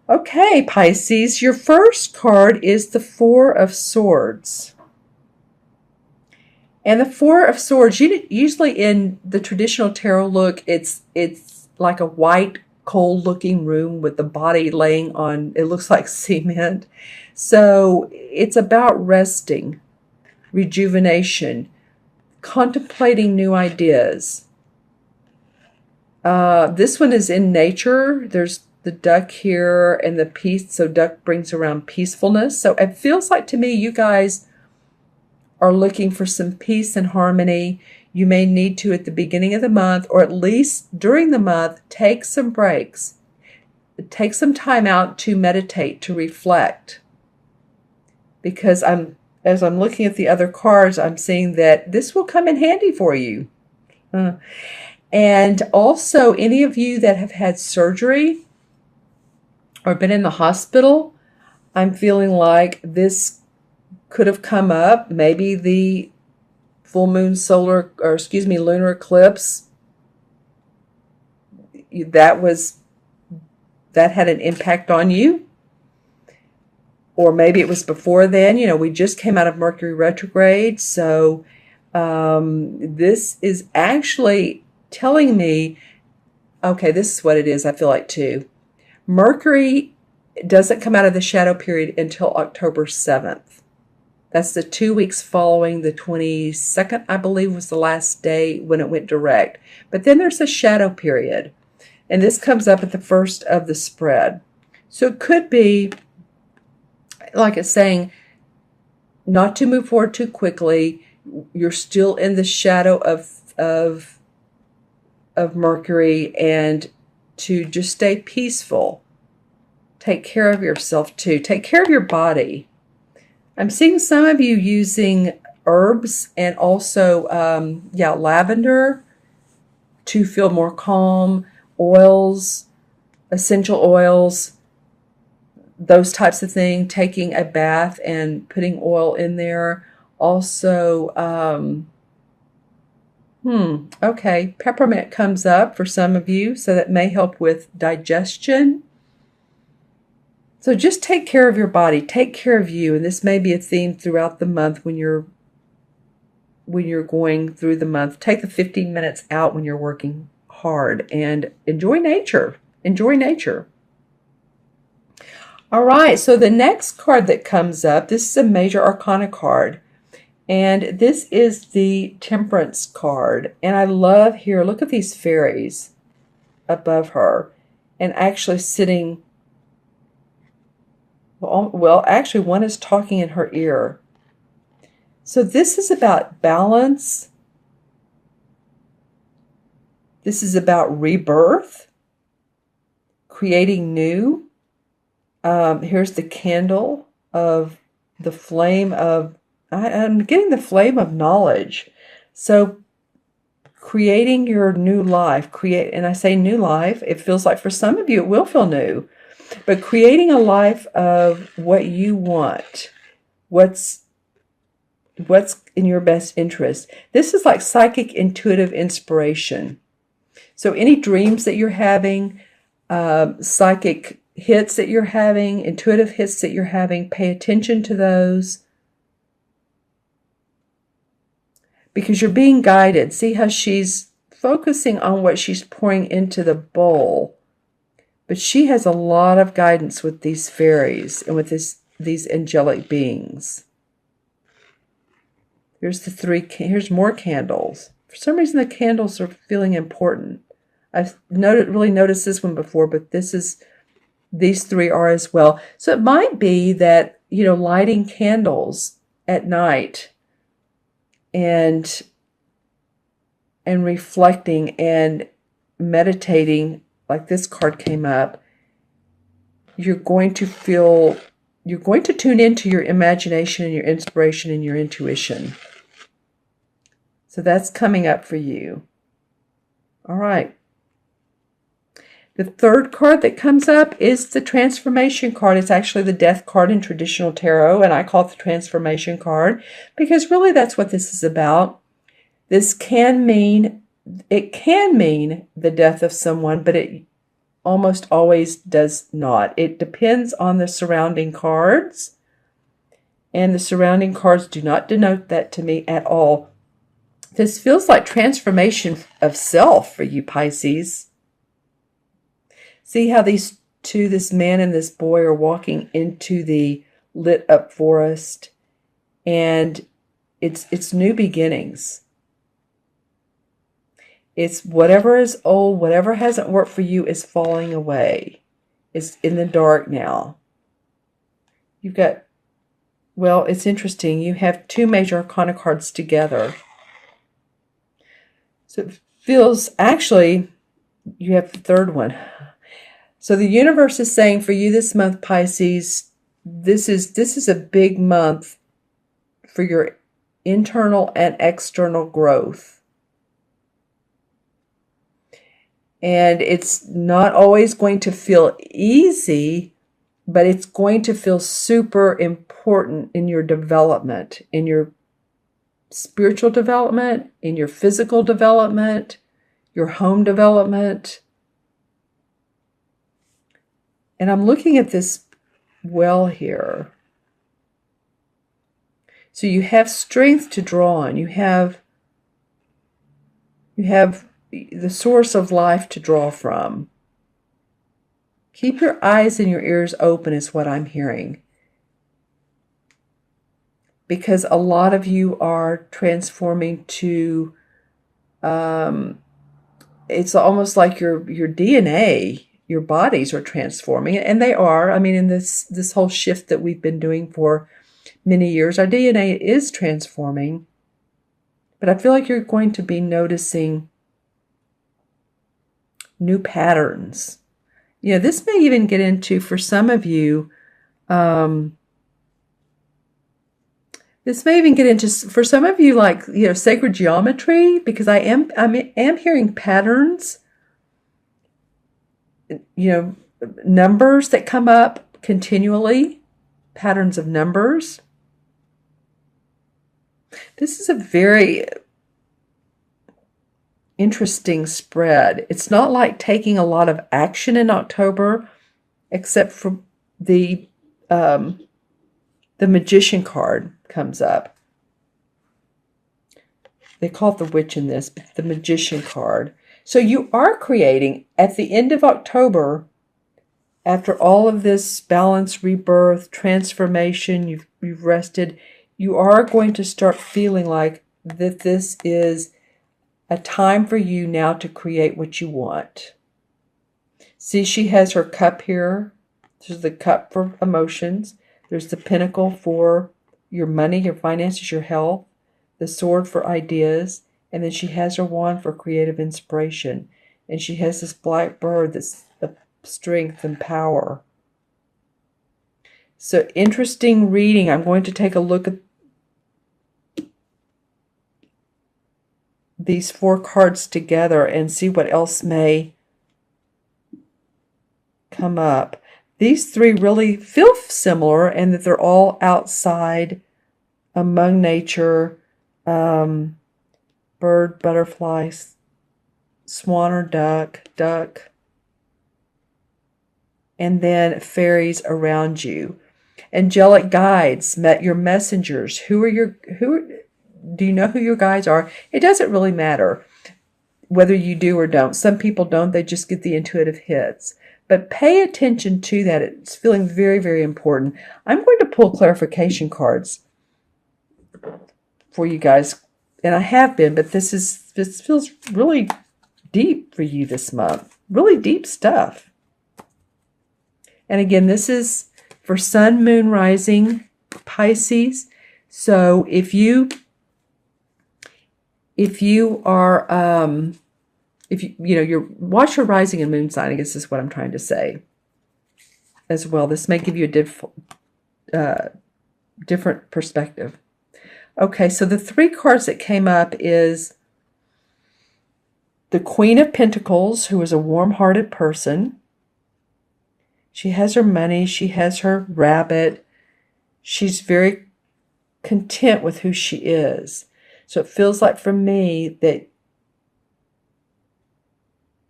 Okay, Pisces, your first card is the Four of Swords. And the Four of Swords, usually in the traditional tarot look, it's like a white, cold-looking room with the body laying on, it looks like cement. So it's about resting, rejuvenation, contemplating new ideas. This one is in nature. There's the duck here and the peace. So duck brings around peacefulness. So it feels like to me you guys are looking for some peace and harmony. You may need to at the beginning of the month, or at least during the month, take some breaks. Take some time out to meditate, to reflect. Because as I'm looking at the other cards, I'm seeing that this will come in handy for you. And also, any of you that have had surgery or been in the hospital, I'm feeling like this could have come up. Maybe the full moon lunar eclipse, that had an impact on you. Or maybe it was before then. We just came out of Mercury retrograde. So this is actually telling me, okay, this is what it is, I feel like too. Mercury doesn't come out of the shadow period until October 7th. That's the 2 weeks following the 22nd, I believe, was the last day when it went direct. But then there's a shadow period. And this comes up at the first of the spread. So it could be, like it's saying, not to move forward too quickly. You're still in the shadow of Mercury, and to just stay peaceful. Take care of yourself too. Take care of your body. I'm seeing some of you using herbs and also, lavender to feel more calm, oils, essential oils, those types of things, taking a bath and putting oil in there. Also, okay, peppermint comes up for some of you, so that may help with digestion. So just take care of your body, take care of you, and this may be a theme throughout the month when you're going through the month. Take the 15 minutes out when you're working hard and enjoy nature. Enjoy nature. All right, so the next card that comes up, this is a major arcana card. And this is the Temperance card. And I love here, look at these fairies above her. And actually sitting, well, actually one is talking in her ear. So this is about balance. This is about rebirth, creating new. Here's the candle of the flame of, I'm getting the flame of knowledge. So creating your new life, and I say new life, it feels like for some of you it will feel new, but creating a life of what you want, what's in your best interest. This is like psychic intuitive inspiration. So any dreams that you're having, psychic hits that you're having, intuitive hits that you're having, pay attention to those. Because you're being guided. See how she's focusing on what she's pouring into the bowl. But she has a lot of guidance with these fairies and with these angelic beings. Here's more candles. For some reason the candles are feeling important. I've really noticed this one before, but these three are as well. So it might be that, lighting candles at night and reflecting and meditating, like this card came up, you're going to tune into your imagination and your inspiration and your intuition. So that's coming up for you. All right. The third card that comes up is the Transformation card. It's actually the Death card in traditional tarot, and I call it the Transformation card because really that's what this is about. It can mean the death of someone, but almost always does not. It depends on the surrounding cards, and the surrounding cards do not denote that to me at all. This feels like transformation of self for you, Pisces. See how these two, this man and this boy, are walking into the lit up forest, and it's new beginnings. It's whatever is old, whatever hasn't worked for you is falling away. It's in the dark now. You've got, well, it's interesting. You have two major arcana cards together. So it feels, actually, you have the third one. So the universe is saying for you this month, Pisces, this is a big month for your internal and external growth. And it's not always going to feel easy, but it's going to feel super important in your development, in your spiritual development, in your physical development, your home development. And I'm looking at this well here. So you have strength to draw on. You have the source of life to draw from. Keep your eyes and your ears open is what I'm hearing. Because a lot of you are transforming to, it's almost like your DNA, your bodies are transforming. And they are. I mean, in this whole shift that we've been doing for many years, our DNA is transforming. But I feel like you're going to be noticing new patterns. You know, this may even get into, for some of you, this may even get into, for some of you, like, you know, sacred geometry, because I am hearing patterns, you know, numbers that come up continually, patterns of numbers. This is a very interesting spread. It's not like taking a lot of action in October, except for the Magician card comes up. They call it the Witch in this, but the Magician card. So you are creating at the end of October, after all of this balance, rebirth, transformation, you've rested, you are going to start feeling like that this is a time for you now to create what you want. See, she has her cup here. There's the cup for emotions. There's the pentacle for your money, your finances, your health. The sword for ideas. And then she has her wand for creative inspiration. And she has this black bird that's of strength and power. So interesting reading. I'm going to take a look at these four cards together and see what else may come up. These three really feel similar, and that they're all outside, among nature, bird, butterfly, swan or duck, and then fairies around you. Angelic guides, your messengers. Do you know who your guides are? It doesn't really matter whether you do or don't. Some people don't. They just get the intuitive hits. But pay attention to that. It's feeling very, very important. I'm going to pull clarification cards for you guys. And I have been, but this feels really deep for you this month. Really deep stuff. And again, this is for Sun, Moon, Rising, Pisces. So if you are, watch your rising and moon sign, I guess is what I'm trying to say as well. This may give you a different perspective. Okay, so the three cards that came up is the Queen of Pentacles, who is a warm-hearted person. She has her money. She has her rabbit. She's very content with who she is. So it feels like for me that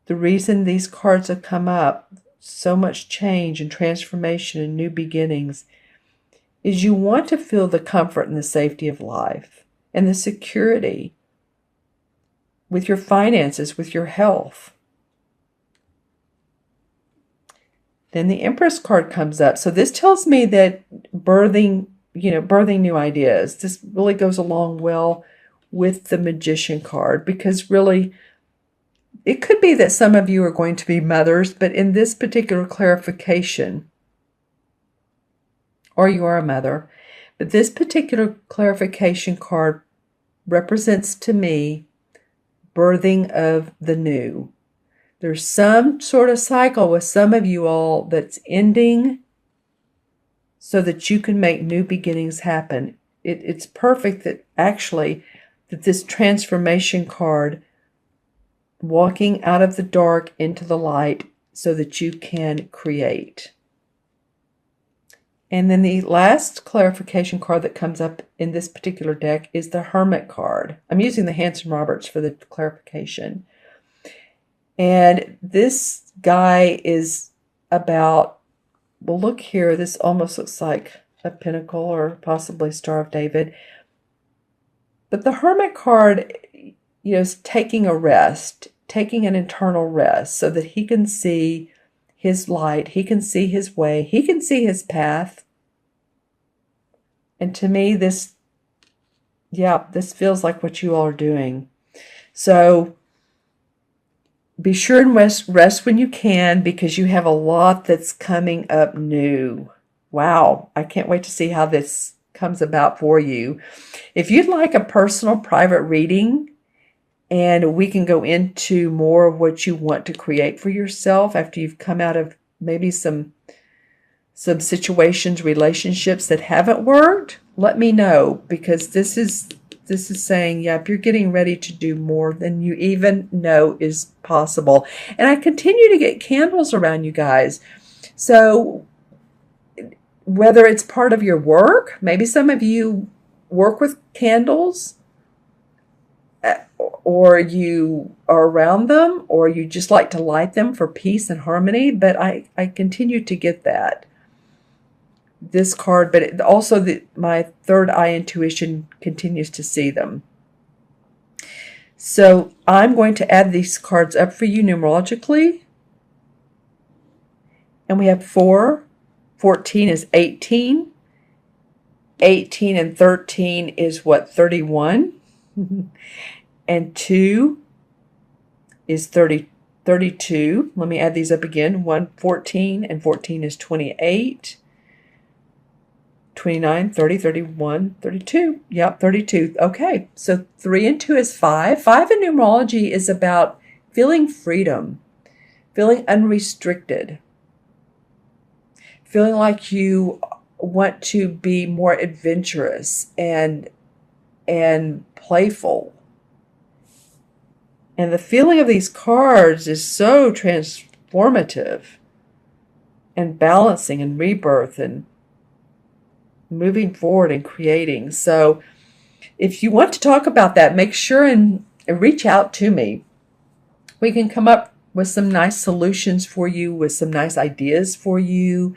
The reason these cards have come up, so much change and transformation and new beginnings, is you want to feel the comfort and the safety of life and the security with your finances, with your health. Then the Empress card comes up. So this tells me that birthing new ideas. This really goes along well with the Magician card, because really it could be that some of you are going to be mothers, but in this particular clarification, or you are a mother, but this particular clarification card represents to me birthing of the new. There's some sort of cycle with some of you all that's ending so that you can make new beginnings happen. It's perfect that this transformation card, walking out of the dark into the light so that you can create. And then the last clarification card that comes up in this particular deck is the Hermit card. I'm using the Hanson Roberts for the clarification. And this guy is about, well, look here, this almost looks like a pentacle or possibly Star of David. But the Hermit card, is taking a rest, taking an internal rest so that he can see his light, he can see his way, he can see his path. And to me, this feels like what you all are doing. So be sure and rest when you can, because you have a lot that's coming up new. Wow, I can't wait to see how this comes about for you. If you'd like a personal private reading, and we can go into more of what you want to create for yourself after you've come out of maybe some situations, relationships that haven't worked, let me know, because this is saying, if you're getting ready to do more than you even know is possible. And I continue to get candles around you guys. So whether it's part of your work, maybe some of you work with candles, or you are around them, or you just like to light them for peace and harmony. But I continue to get this card, but also my third eye intuition continues to see them. So I'm going to add these cards up for you numerologically. And we have 4, 14 is 18, 18 and 13 is 31? And 2 is 32. Let me add these up again. 1, 14, and 14 is 28. 29, 30, 31, 32. Yep, 32. Okay, so 3 and 2 is 5. 5 in numerology is about feeling freedom, feeling unrestricted, feeling like you want to be more adventurous and playful. And the feeling of these cards is so transformative and balancing and rebirth and moving forward and creating. So if you want to talk about that, make sure and reach out to me. We can come up with some nice solutions for you, with some nice ideas for you,